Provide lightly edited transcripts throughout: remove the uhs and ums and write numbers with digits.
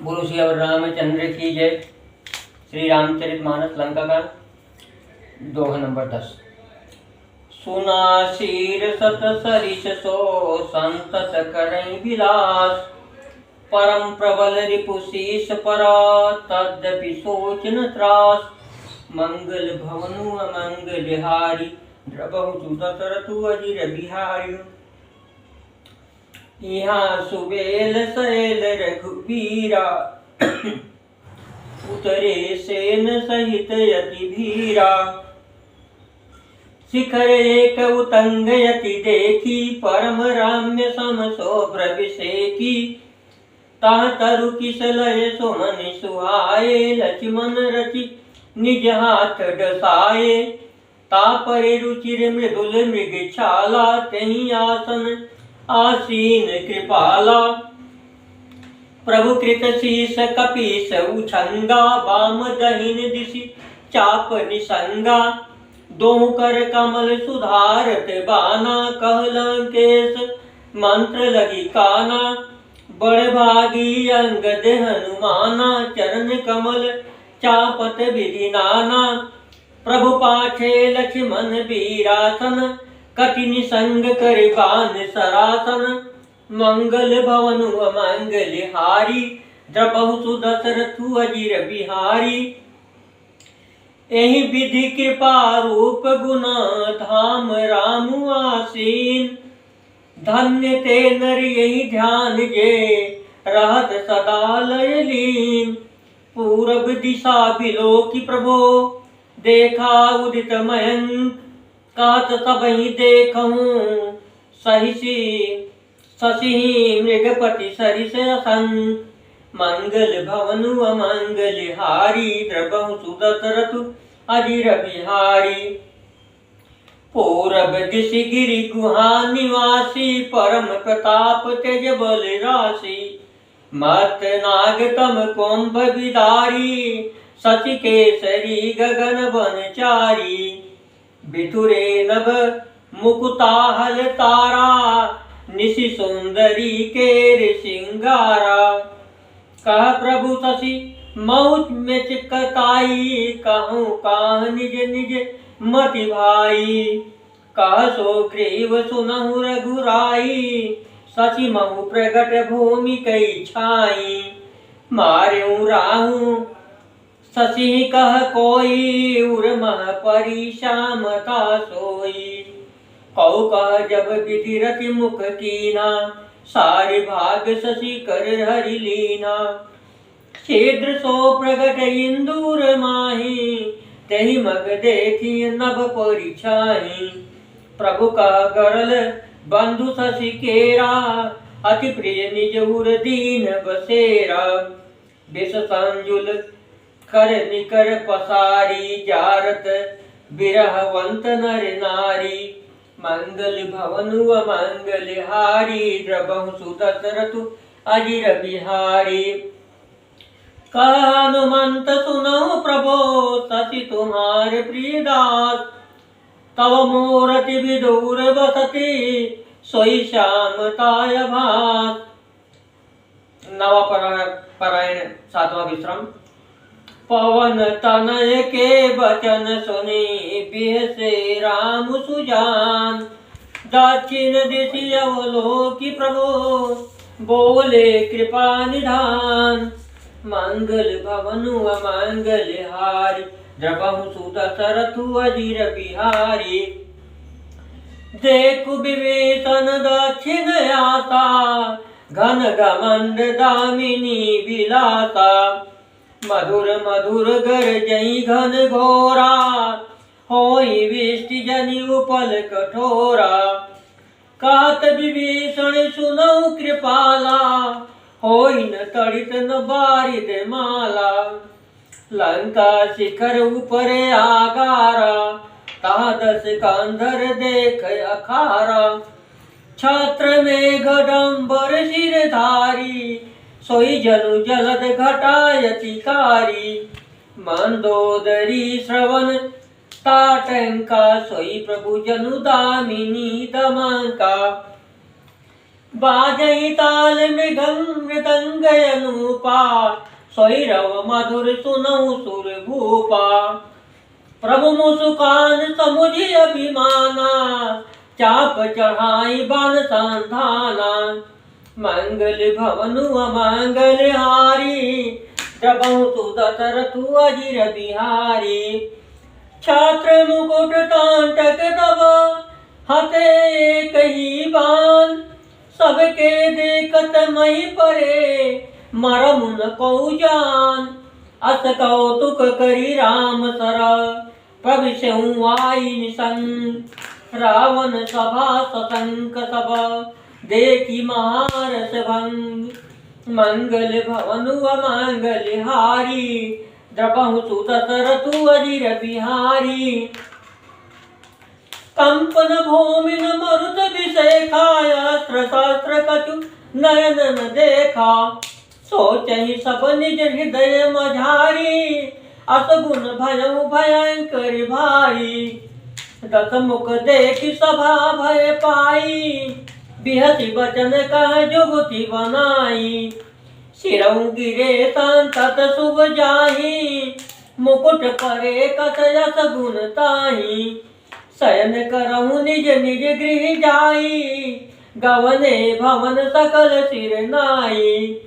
बोलो श्री रामचंद्र की जय। श्री रामचरितमानस लंका का दोहा नंबर 10। सुना शीर सत सरिस सो संतत करई विलास, परम प्रबल रिपुशीष पर तद्यपि सोच न त्रास। मंगल भवनु अमंगल हारी, द्रबहु दशरथु अजिर बिहारी। यहाँ सुबेल सैल रघुबीरा, उतरे सेन सहित यति भीरा। शिखर एक उतंग यति देखी, परम राम्य सम शोभ्र विषेकी। ता तरु किस लय सुमन सुहाए, लक्ष्मण रचि निज हाथ डसाए। ता परे रुचिर मृदुल मृग छाला, तहि आसन आसीन कृपाला। प्रभु कृत शीस कपीस उछंगा, बाम दहिन दिशि चाप निसंगा। दोहु कर कमल सुधारत बाना, कह लंकेश मंत्र लगी काना। बड़ भागी अंगद हनुमाना, चरण कमल चापत विधि नाना। प्रभु पाछे लक्ष्मण वीरासन, कठिन संग कर बान सरासन। मंगल भवनु अमंगल हारी, द्रबहु दशरथु अजिर बिहारी। एहि विधि कृपा रूप गुना, धाम राम आसीन। धन्य ते नर यही ध्यान जे, रहत सदा लय लीन। पूरब दिशा बिलोकी प्रभो, देखा उदित मयंक। कात सबहि देखहूँ सहिषि शशि, मृगपति सरिस असंक। मंगल भवनु अमंगल हारी, द्रबहु दशरथु अजिर बिहारी। पूरब दिशि गिरि गुहा निवासी, परम प्रताप तेज बल राशि। मत नाग तम कुंभ विदारी, शशि केसरी गगन बनचारी। बिथुरे नभ मुकुताहल तारा, निशि सुंदरी केर सिंगारा। कह प्रभु शशि मौज में चिकताई, कहूँ काह निज निज मति भाई। कह सो ग्रीव सुनहु रघुराई, शशि महु प्रगट भूमि कई छाई। मार्यूं राहु शशि कह कोई, उर मह परी श्यामता सोई। कौ कह जब विधि रति मुख कीना, सारि भाग शशि कर हरि लीना। शीघ्र सो प्रगट इंदूर माही, तहि मग देखी नभ परिछाही। प्रभु का गरल बंधु शशि केरा, अति प्रिय निज उर दीन बसेरा। विष संजुल कर निकर पसारी, जारत बिरहवंत नर नारी। मंगल भवनु अमंगल हारी, द्रबहु दशरथु अजिर बिहारी। कह हनुमंत सुनहु प्रभो, शशि तुम्हारे प्रिय दास। तव मूरति विदूर बसति, सोई श्यामताय भास। नवा पारायण 7वां विश्राम। पवन तनय के बचन सुनी, बिहसे राम सुजान। दक्षिण दिशि अवलोकि प्रभु, बोले कृपा निधान। मंगल भवनु अमंगल हारी, द्रबहु दशरथु अजिर बिहारी। देखु विभीषण दक्षिण आता, घन घमंड दामिनी विलासा। मधुर मधुर गरजई घन घोरा, होई विष्टि जनि उपल कठोरा। कात विभीषण सुनौ कृपाला, होई न तड़ित न बारिद माला। लंका शिखर ऊपर आगारा, ता 10 कंधर देख अखारा। छत्र में घडंबर सिरधारी, सोई जनु जलद घटायतिकारी। मंदोदरी श्रवण ताटंका, सोई प्रभु जनु दामिनी दमंका। बाजई ताल मृगंग मृदंग अनूपा, सोई रव मधुर सुनऊ सुर भूपा। प्रभु मुस्कान समुझी अभिमाना, चाप चढ़ाई बान संधाना। मंगल भवनु अमंगल हारी, द्रबहु सुदशरथु अजिर बिहारी। छात्र मुकुट तांटक दबा, हते एक ही बान। सबके देखत मही परे, मरम न कौ जान। अस कौतुक करी राम सरा, प्रविशहु आई निसंग। रावण सभा सतंक सभा, देखी महारस भंग। मंगल भवनु अमंगल हारी, द्रबहु सुदशरथु अजिर बिहारी। कंपन भूमि न मरुत विषेखाय, अस्त्र शस्त्र कछु नयन न देखा। सोचहि सब निज हृदय मझारी, असगुन भयउ भयंकर भारी। दस मुख देखि सभा भय पाई, बिहसी बचन कह जुगति बनाई। सिरऊ गिरे संतत शुभ जाहि, मुकुट परे कस यस गुण ताहि। शयन करहु निज निज गृह जाई, गवने भवन सकल सिर नाई।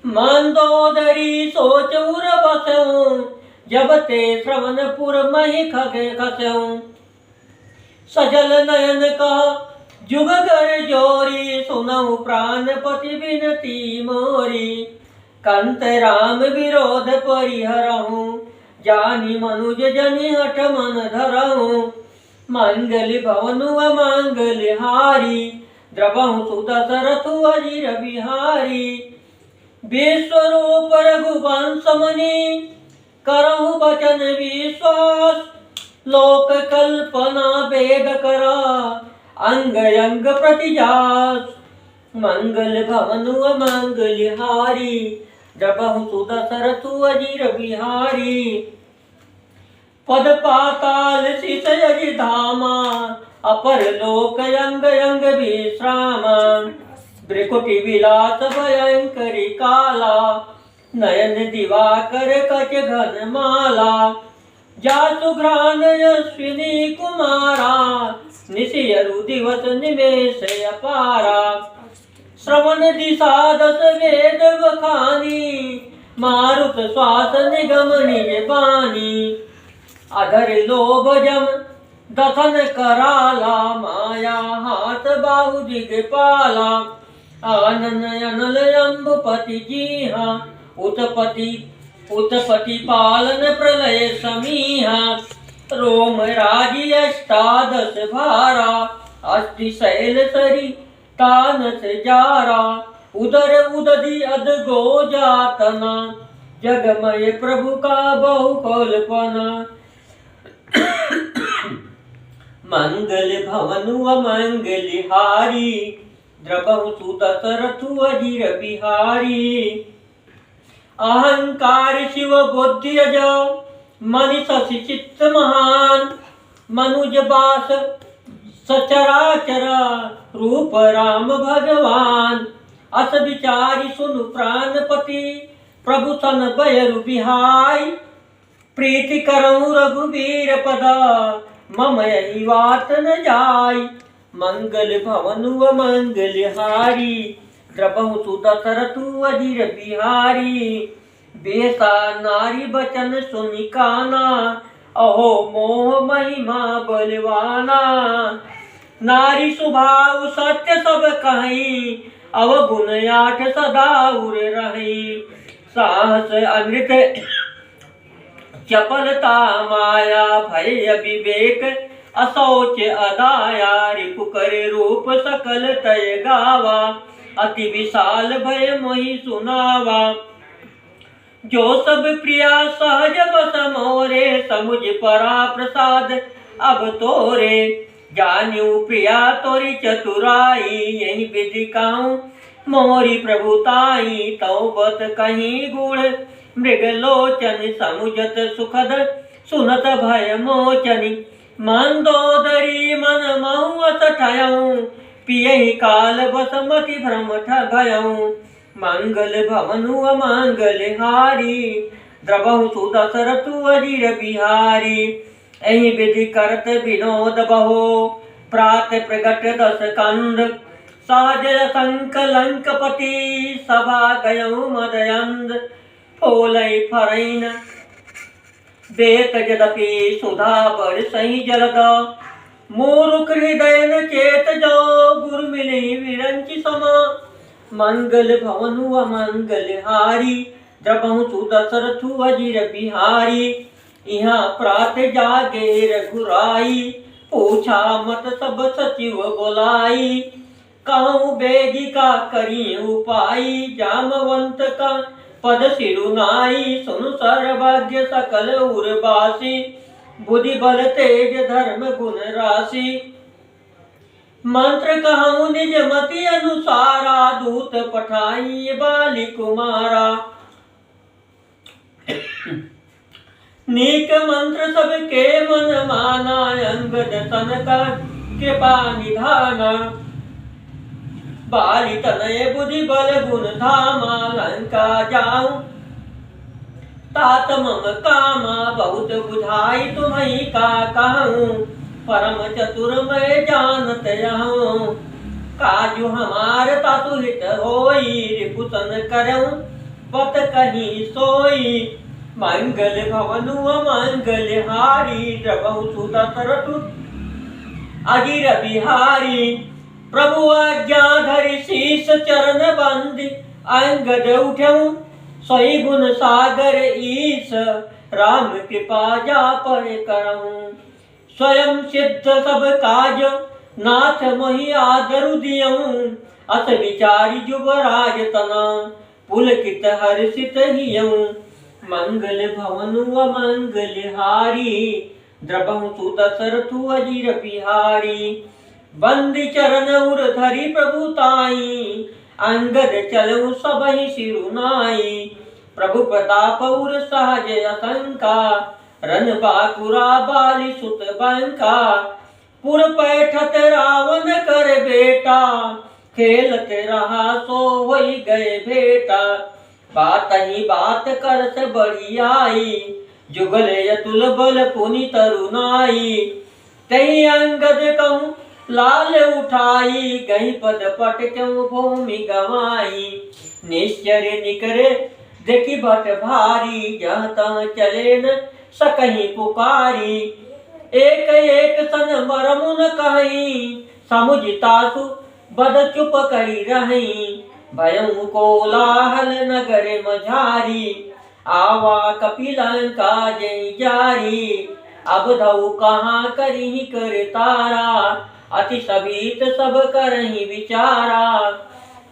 मंदोदरी सोच उर बसऊं, जब ते श्रवणपुर मही खग खसऊं। सजल नयन कह जुग कर जोरी, सुनऊ प्राणपति बिनती मोरी। कंत राम विरोध परिहरहूं, जानी मनुज जनि हठ मन धरहूं। मंगल भवनु अमंगल हारी, द्रबहु सुदशरथु अजिर बिहारी। विश्वरूप रघुवंश मुनि, करहु बचन विश्वास। लोक कल्पना वेद करा, अंग अंग प्रतिजास। मंगल भवनु अमंगल हारी, द्रबहु सुदशरथु अजिर बिहारी। पद पाताल शीस यजि धामा, अपर लोक अंग अंग विश्रामा। भृकुटि विलास भयंकरी काला, नयन दिवाकर कच घन माला। जासु घ्राण अश्विनी कुमारा, निशियरु दिवस निमेष अपारा। श्रवण दिशा दस वेद बखानी, मारुत श्वास निगम निज बानी। अधर लोभ जम दसन कराला, माया हाथ बाहु दिगपाला। आनन अनल अम्बुपति जीहा, उत्पति पालन प्रलय समीहा। रोम राजी अष्टादश भारा, अष्टि शैल सरी तानस जारा। उदर उदधि अदगो जातना, जगमय प्रभु का बहु कल्पना। मंगल भवनु अमंगल हारी, द्रबहु सुदशरथु अजिर बिहारी। अहंकार शिव बुद्धि अज, मनि शशि चित्त महान। मनुज बास सचराचर, रूप राम भगवान। अस विचारी सुनु प्राणपति, प्रभु सन बयरु बिहाई। प्रीति करऊं रघुवीर पदा, मम यही वात न जाई। मंगल भवनु अमंगल हारी, द्रबहु सुदशरथु अजिर बिहारी। बेसा नारी बचन सुनि काना, अहो मोह महिमा बलवाना। नारी स्वभाव सत्य सब कहीं, अवगुण आठ सदा उर रही। साहस अमृत चपलता माया, भय विवेक असौच अदाया। रिपु करे रूप सकल तय गावा, अति विशाल भय मोहि सुनावा। जो सब प्रिया सहज बस मोरे, समुझ परा प्रसाद अब तोरे। जान्यू प्रिया तोरी चतुराई, यही विधि कहूँ मोरी प्रभुताई। तौ बत कहीं गुण मृगलोचन, समुझत सुखद सुनत भय मोचनी। मंदोदरी मन महु अस ठयऊं, पियहि काल बसमति भ्रम भयऊं। मंगल भवनु अमंगल हारी, द्रवहु सुदशरथु अजीर बिहारी। एहि विधि करत विनोद बहो, प्रात प्रगट दस कंद। सहज शंख लंकपति, सभा गयउ मदयंद। फोलई फरैन बेत यद्यपि, सुधा बरसहि जलद। मूर्ख हृदय न चेत जो, गुरु मिलहि विरंचि सम। मंगल भवनु अमंगल हारी, द्रवहु सुदशरथु अजीर बिहारी। यहाँ प्रात जागे रघुराई, पूछा मत सब सचिव बोलाई। कहूँ बेगिका करी उपाई, जामवंत का पद सिरुनाई। सुनु सर्वज्ञ सकल उर्वासी, बुद्धि बल तेज धर्म गुण राशि। मंत्र कहूँ निज मति अनुसारा, दूत पठाई बाली कुमारा। नीक मंत्र सबके मन माना, अंगद तनक कृपा निधाना। बाली तनय बुद्धि बल गुण धामा, लंका जाऊं तात मम कामा। बहुत बुझाई तुम्हीं का कहूँ, परम चतुर मैं जानत रहूं। काजु हमार तातु हित होई, रिपुतन करऊं बत कहीं सोई। मंगल भवनु अमंगल हारी, द्रवहु सुदशरथु अजीर बिहारी। प्रभु आज्ञा धरि शीस चरण बंदी, अंगद उठऊं सोई गुण सागर ईस। राम कृपा जा पर करऊं, स्वयं सिद्ध सब काज नाथ मोहि आदरु दियऊं। अस विचारी जुबराज तना, पुलकित हर्षित हियऊं। मंगल भवनु अमंगल हारी, द्रवहु सुदशरथु अजीर बिहारी। बंदी चरण उर धरि प्रभु ताई, अंगद चलऊ सबहि सिरुनाई। प्रभु प्रताप उर सहज असंका, रन बाकुरा बाली सुत बंका। पुर पैठत रावण कर बेटा, खेलत रहा सो होई गए भेटा। बात ही बात करत बढ़ियाई, जुगल यतुल बल पुनि तरुनाई। तही अंगद कहूँ लाल उठाई, गही पद पट क्यों भूमि गवाई। निश्चर निकरे देखी भट भारी, जहाँ तहाँ चले न सकहीं पुकारी। एक एक सन मरमु न कहीं, समुझितासु बद चुप करी रहीं। भयं कोलाहल नगर मझारी, आवा कपिलंका जय जारी। अब धऊ कहाँ करही कर तारा, अति सभीत सब करही विचारा।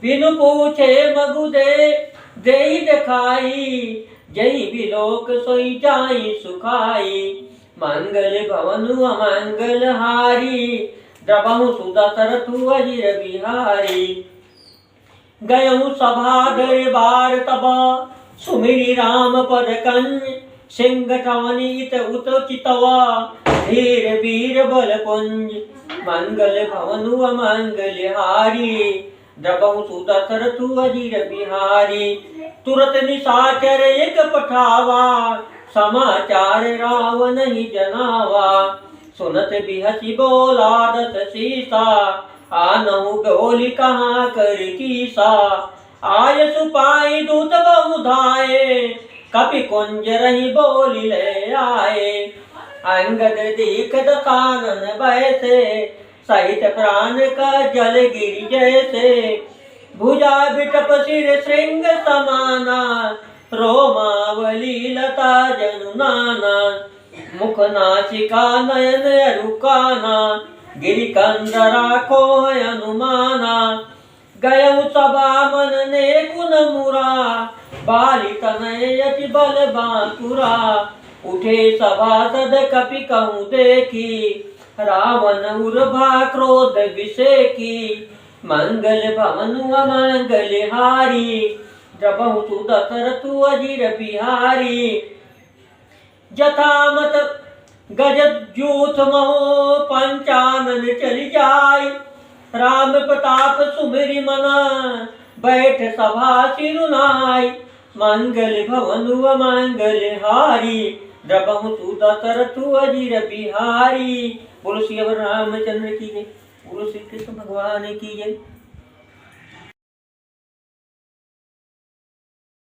बिनु पूछे मगु देई दिखाई, जही बिलोक सोई जाई सुखाई। मंगल भवनु अमंगल हारी, द्रवहु सुदशरथु अजीर बिहारी। गयऊ सभा दरबार तब, सुमिरि राम पद कंज। सिंह ठानित उत चितवा, धीर वीर बल पुंज। मंगल भवनु अमंगल हारी, द्रवहु सुदशरथु अजीर बिहारी। तुरत निशाचर एक पठावा, समाचार रावण ही जनावा। सुनत बिहसी बोला दस सीसा, आनहु गोली कहाँ कर कीसा। आय सुपाई दूत बहुधाए, कपि कुंज रही बोली ले आए। अंगद दीख दसानन बैसे, सहित प्राण का जल गिर जैसे। भुजा बिटप सिर श्रृंग समाना, रोमावली लता जनु नाना। मुख नासिका नयन अरुकाना, गिरि कंदरा को अनुमाना। गयऊ सभा मन ने कुन मुरा, बाली तनय यति बल बांकुरा। उठे सभासद कपि कहूँ देखी, रावण उर्भा क्रोध विषेकी। मंगल भवनु अमंगल हारी, द्रवहु सुदशरथु अजीर बिहारी। जथामत गजजूथ महो, पंचानन चली जाय। राम प्रताप सुमिरि मना, बैठ सभा सिरुनाई, मंगल भवन व मंगल हारी, द्रबहु तु दशरथ अजीर बिहारी। बोलो श्री रामचंद्र की जय, बोलो श्री कृष्ण भगवान की जय।